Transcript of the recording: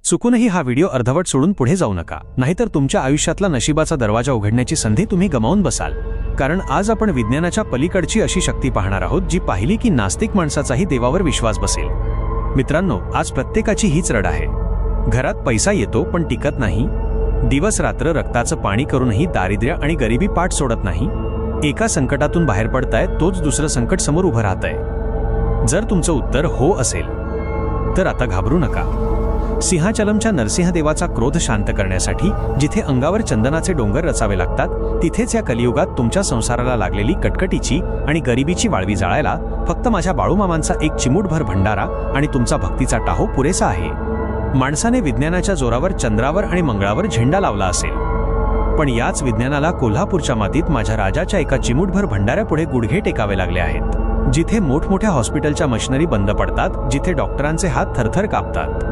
चुकूनही हा व्हिडिओ अर्धवट सोडून पुढे जाऊ नका, नाहीतर तुमच्या आयुष्यातला नशिबाचा दरवाजा उघडण्याची संधी तुम्ही गमावून बसाल. कारण आज आपण विज्ञानाच्या पलीकडची अशी शक्ती पाहणार आहोत जी पाहिली की नास्तिक माणसाचाही देवावर विश्वास बसेल. मित्रांनो, आज प्रत्येकाची हीच रड आहे. घरात पैसा येतो पण टिकत नाही. दिवस रात्र रक्ताचं पाणी करूनही दारिद्र्य आणि गरिबी पाठ सोडत नाही. एका संकटातून बाहेर पडताय तोच दुसरं संकट समोर उभं राहतंय. जर तुमचं उत्तर हो असेल तर आता घाबरू नका. सिंहाचलमच्या नरसिंहदेवाचा क्रोध शांत करण्यासाठी जिथे अंगावर चंदनाचे डोंगर रचावे लागतात, तिथेच या कलियुगात तुमच्या संसाराला लागलेली कटकटीची आणि गरिबीची वाळवी जाळायला फक्त माझ्या बाळूमामांचा एक चिमूटभर भंडारा आणि तुमचा भक्तीचा टाहो पुरेसा आहे. माणसाने विज्ञानाच्या जोरावर चंद्रावर आणि मंगळावर झेंडा लावला असेल, पण याच विज्ञानाला कोल्हापूरच्या मातीत माझ्या राजाच्या एका चिमूटभर भंडाऱ्यापुढे गुडघे टेकावे लागले आहेत. जिथे मोठमोठ्या हॉस्पिटलच्या मशिनरी बंद पडतात, जिथे डॉक्टरांचे हात थरथर कापतात,